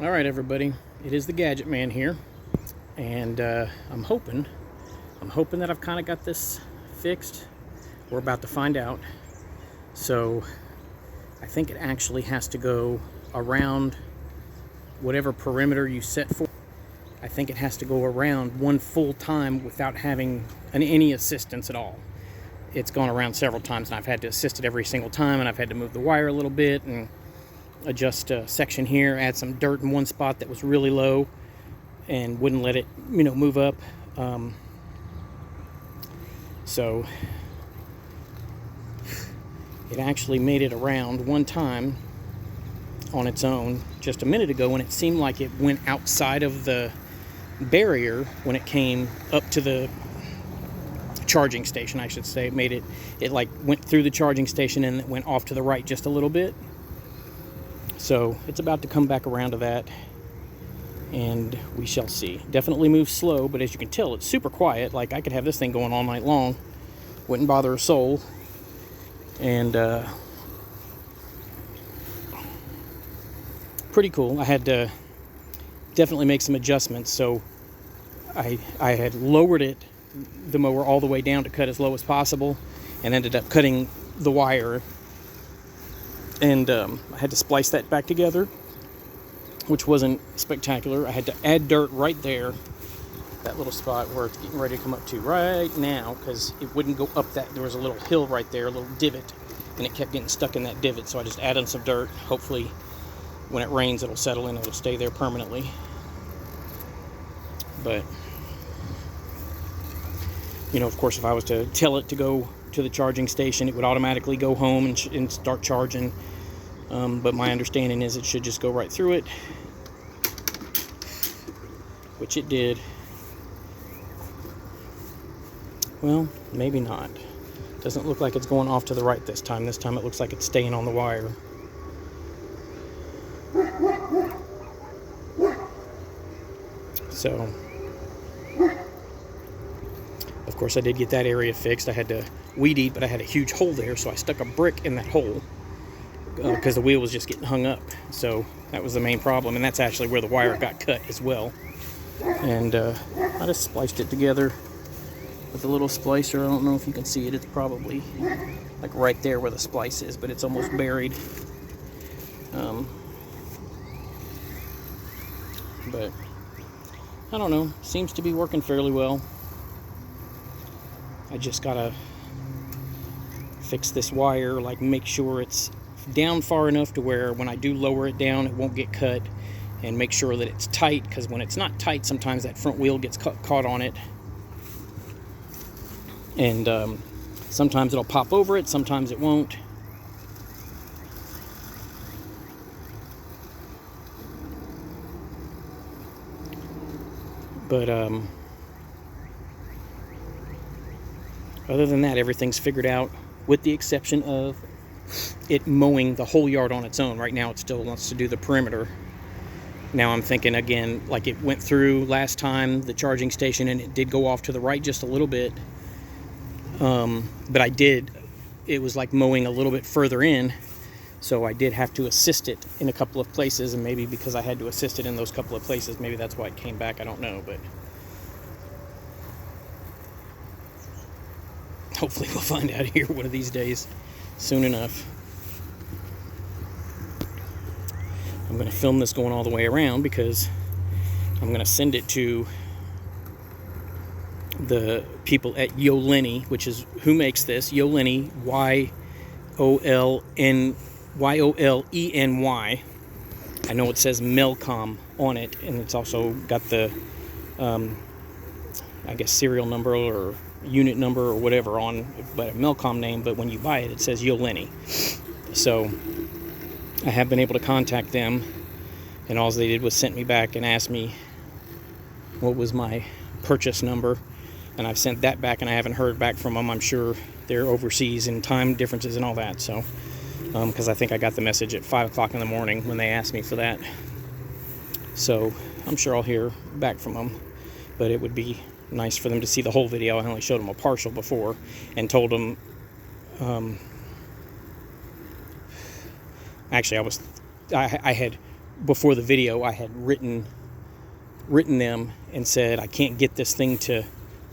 All right, everybody, it is the Gadget Man here, and I'm hoping that I've kind of got this fixed. We're about to find out. So I think it actually has to go around whatever perimeter you set for. I think it has to go around one full time without having any assistance at all. It's gone around several times, and I've had to assist it every single time, and I've had to move the wire a little bit and adjust a section here, add some dirt in one spot that was really low and wouldn't let it, move up. So it actually made it around one time on its own just a minute ago, and it seemed like it went outside of the barrier when it came up to the charging station, I should say. It like went through the charging station and it went off to the right just a little bit. So it's about to come back around to that, and we shall see. Definitely moves slow, but as you can tell, it's super quiet. Like, I could have this thing going all night long, wouldn't bother a soul. And pretty cool. I had to definitely make some adjustments. So I had lowered the mower all the way down to cut as low as possible, and ended up cutting the wire. And I had to splice that back together, which wasn't spectacular. I had to add dirt right there, that little spot where it's getting ready to come up to right now, because it wouldn't go up that. There was a little hill right there, a little divot, and it kept getting stuck in that divot. So I just added some dirt. Hopefully when it rains, it'll settle in, it'll stay there permanently. But of course, if I was to tell it to go to the charging station, it would automatically go home and start charging. But my understanding is it should just go right through it, which it did. Well, maybe not. Doesn't look like it's going off to the right this time. This time it looks like it's staying on the wire. So, of course, I did get that area fixed. I had to weed eat, but I had a huge hole there, so I stuck a brick in that hole because the wheel was just getting hung up. So that was the main problem, and that's actually where the wire got cut as well. And I just spliced it together with a little splicer. I don't know if you can see it. It's probably like right there where the splice is, but it's almost buried. But I don't know. Seems to be working fairly well. I just gotta fix this wire, like make sure it's down far enough to where when I do lower it down, it won't get cut, and make sure that it's tight, because when it's not tight, sometimes that front wheel gets caught on it, and sometimes it'll pop over it, sometimes it won't. But other than that, everything's figured out, with the exception of it mowing the whole yard on its own. Right now it still wants to do the perimeter. Now I'm thinking again, like it went through last time, the charging station, and it did go off to the right just a little bit. But it was like mowing a little bit further in, so I did have to assist it in a couple of places, and maybe because I had to assist it in those couple of places, maybe that's why it came back. I don't know, but hopefully we'll find out here one of these days, soon enough. I'm going to film this going all the way around, because I'm going to send it to the people at Yoleny, which is who makes this. Yoleny, Yoleny. I know it says Melcom on it, and it's also got the I guess serial number or unit number or whatever on, but a Melcom name, but when you buy it, it says Yoleny. So I have been able to contact them, and all they did was sent me back and asked me what was my purchase number, and I've sent that back, and I haven't heard back from them. I'm sure they're overseas and time differences and all that, so because I think I got the message at 5 o'clock in the morning when they asked me for that. So I'm sure I'll hear back from them, but it would be nice for them to see the whole video. I only showed them a partial before, and told them actually I had before the video, I had written them and said, I can't get this thing to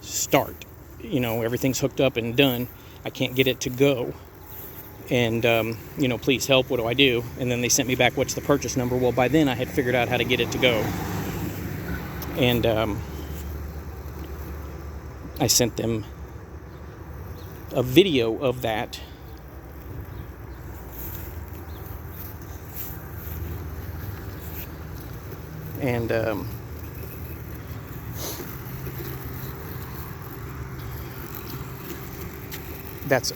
start. You know, everything's hooked up and done. I can't get it to go. And, you know, please help. What do I do? And then they sent me back, what's the purchase number? Well, by then I had figured out how to get it to go. And I sent them a video of that. And that's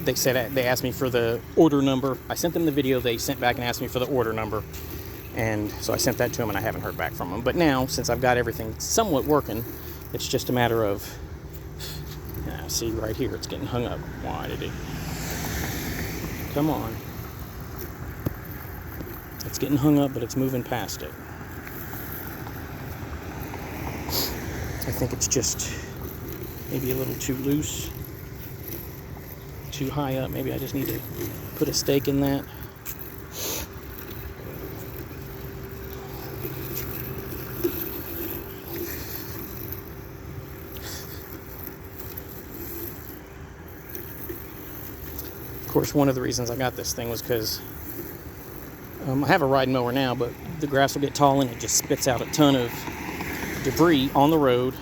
they said, they asked me for the order number. I sent them the video. They sent back and asked me for the order number, and so I sent that to them, and I haven't heard back from them. But now, since I've got everything somewhat working, it's just a matter of, see right here, it's getting hung up. Why did it? Come on. It's getting hung up, but it's moving past it. I think it's just maybe a little too loose, too high up. Maybe I just need to put a stake in that. Of course, one of the reasons I got this thing was because I have a riding mower now, but the grass will get tall and it just spits out a ton of debris on the road,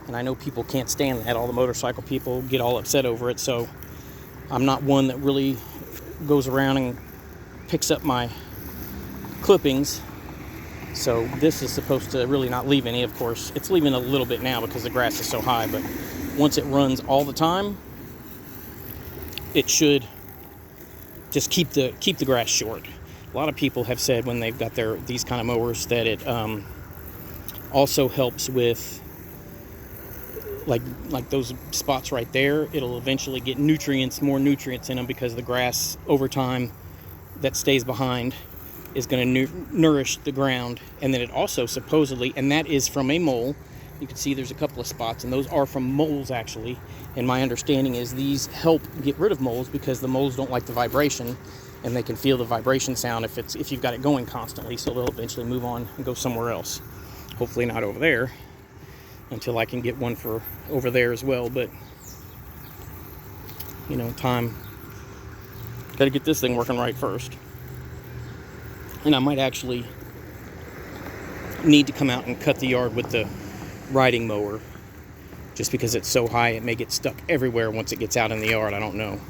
and I know people can't stand that. All the motorcycle people get all upset over it, so I'm not one that really goes around and picks up my clippings. So this is supposed to really not leave any. Of course, it's leaving a little bit now because the grass is so high, but once it runs all the time, it should just keep the grass short. A lot of people have said when they've got these kind of mowers that it also helps with like those spots right there. It'll eventually get more nutrients in them, because the grass over time that stays behind is going to nourish the ground. And then it also supposedly, and that is from a mole, you can see there's a couple of spots, and those are from moles actually. And my understanding is these help get rid of moles, because the moles don't like the vibration, and they can feel the vibration sound if you've got it going constantly. So they'll eventually move on and go somewhere else. Hopefully not over there, until I can get one for over there as well. But, you know, got to get this thing working right first. And I might actually need to come out and cut the yard with the riding mower, just because it's so high it may get stuck everywhere once it gets out in the yard. I don't know.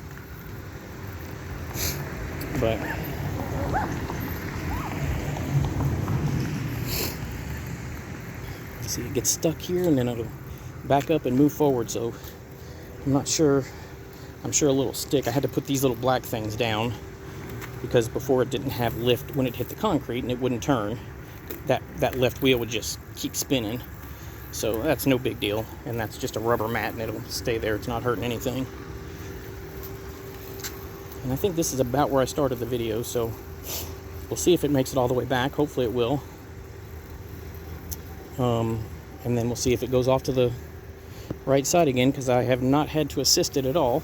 But see, it gets stuck here and then it'll back up and move forward. So I'm not sure. I'm sure a little stick. I had to put these little black things down because before it didn't have lift when it hit the concrete, and it wouldn't turn. That left wheel would just keep spinning. So that's no big deal, and that's just a rubber mat and it'll stay there. It's not hurting anything. And I think this is about where I started the video, so we'll see if it makes it all the way back. Hopefully it will. And then we'll see if it goes off to the right side again, because I have not had to assist it at all.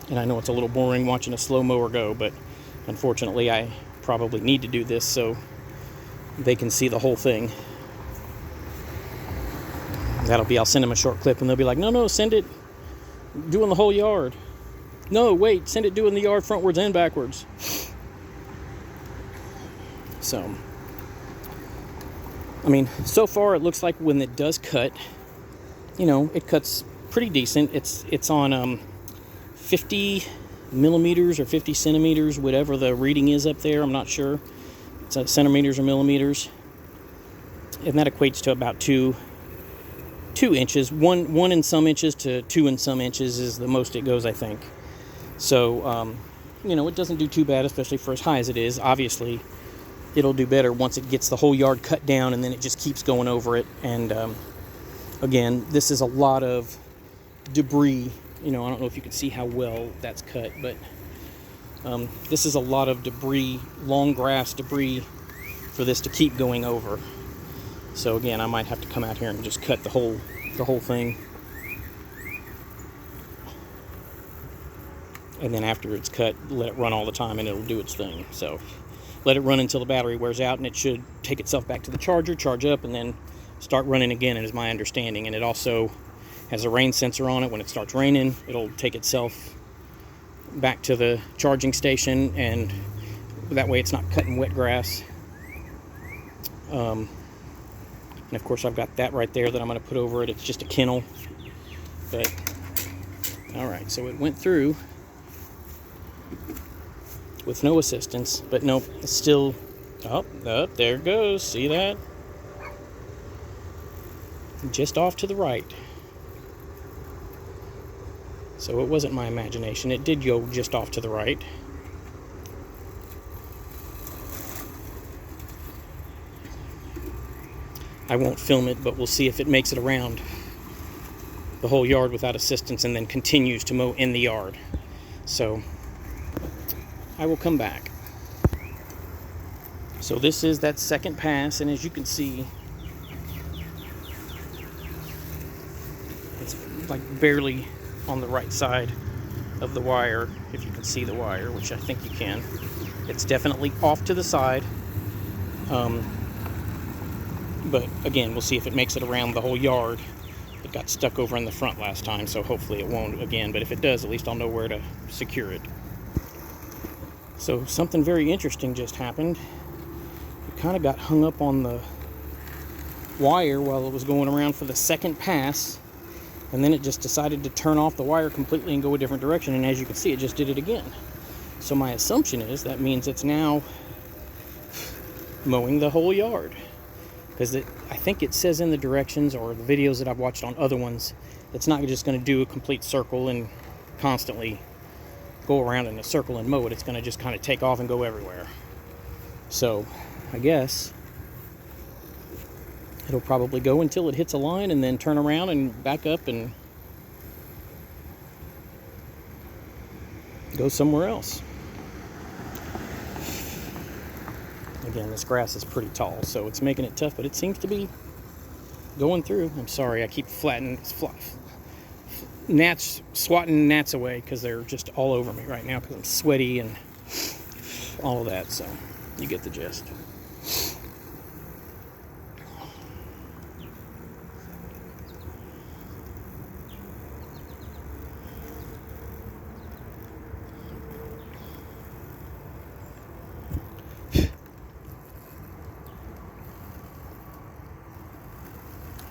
And I know it's a little boring watching a slow mower go, but unfortunately I probably need to do this so they can see the whole thing. I'll send them a short clip and they'll be like, no, send it doing the whole yard. No, wait, send it doing the yard frontwards and backwards. So, I mean, so far it looks like when it does cut, you know, it cuts pretty decent. It's on 50 millimeters or 50 centimeters, whatever the reading is up there. I'm not sure. It's centimeters or millimeters, and that equates to about two inches. One in some inches to 2 in some inches is the most it goes, I think. So, you know, it doesn't do too bad, especially for as high as it is. Obviously, it'll do better once it gets the whole yard cut down, and then it just keeps going over it. And again, this is a lot of debris. You know, I don't know if you can see how well that's cut, but this is a lot of debris, long grass debris, for this to keep going over. So again, I might have to come out here and just cut the whole thing. and then after it's cut, let it run all the time and it'll do its thing. So let it run until the battery wears out, and it should take itself back to the charger, charge up, and then start running again, is my understanding. And it also has a rain sensor on it. When it starts raining, it'll take itself back to the charging station, and that way it's not cutting wet grass. And of course I've got that right there that I'm going to put over it. It's just a kennel, but all right, so it went through with no assistance, but nope, it's still up. There it goes. See that? Just off to the right. So it wasn't my imagination. It did go just off to the right. I won't film it, but we'll see if it makes it around the whole yard without assistance and then continues to mow in the yard. So I will come back. So this is that second pass, and as you can see, it's like barely on the right side of the wire, if you can see the wire, which I think you can. It's definitely off to the side. But again, we'll see if it makes it around the whole yard. It got stuck over in the front last time, so hopefully it won't again. But if it does, at least I'll know where to secure it. So something very interesting just happened. It kind of got hung up on the wire while it was going around for the second pass, and then it just decided to turn off the wire completely and go a different direction. And as you can see, it just did it again. So my assumption is that means it's now mowing the whole yard. Because I think it says in the directions, or the videos that I've watched on other ones, it's not just going to do a complete circle and constantly go around in a circle and mow it. It's going to just kind of take off and go everywhere. So I guess it'll probably go until it hits a line and then turn around and back up and go somewhere else. Again, this grass is pretty tall, so it's making it tough, but it seems to be going through. I'm sorry, I keep swatting gnats away because they're just all over me right now because I'm sweaty and all of that, so you get the gist.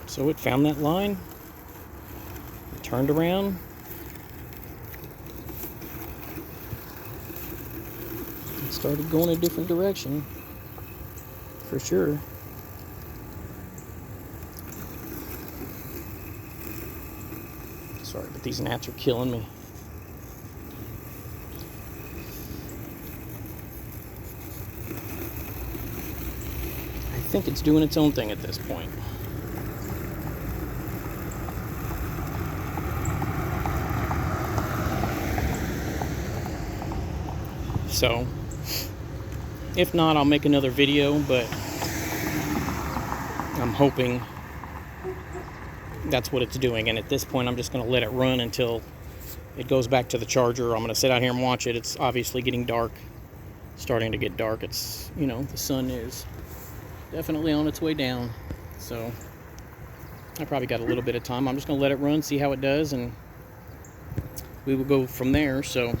So it found that line, turned around, and started going a different direction, for sure. Sorry, but these gnats are killing me. I think it's doing its own thing at this point. So, if not, I'll make another video, but I'm hoping that's what it's doing. And at this point, I'm just going to let it run until it goes back to the charger. I'm going to sit out here and watch it. It's obviously getting dark, starting to get dark. It's, you know, the sun is definitely on its way down. So, I probably got a little bit of time. I'm just going to let it run, see how it does, and we will go from there. So,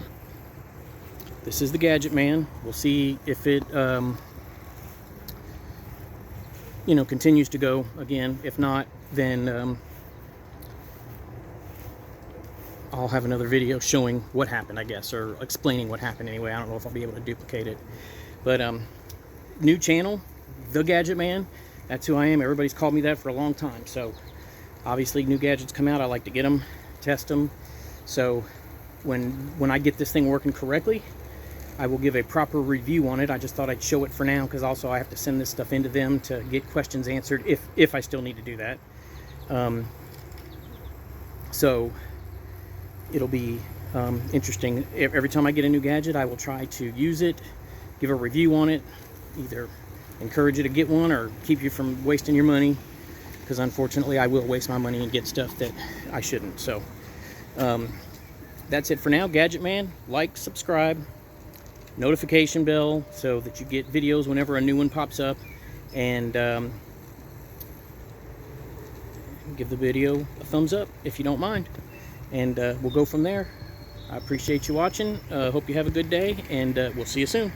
this is the Gadget Man. We'll see if it, continues to go again. If not, then I'll have another video showing what happened, I guess, or explaining what happened anyway. I don't know if I'll be able to duplicate it. But new channel, The Gadget Man. That's who I am. Everybody's called me that for a long time. So obviously new gadgets come out, I like to get them, test them. So when I get this thing working correctly, I will give a proper review on it. I just thought I'd show it for now because also I have to send this stuff into them to get questions answered if I still need to do that. So it'll be interesting. Every time I get a new gadget, I will try to use it, give a review on it, either encourage you to get one or keep you from wasting your money, because unfortunately I will waste my money and get stuff that I shouldn't. So that's it for now. Gadget Man, like, subscribe, notification bell so that you get videos whenever a new one pops up, and give the video a thumbs up if you don't mind, and we'll go from there. I appreciate you watching. Hope you have a good day, and we'll see you soon.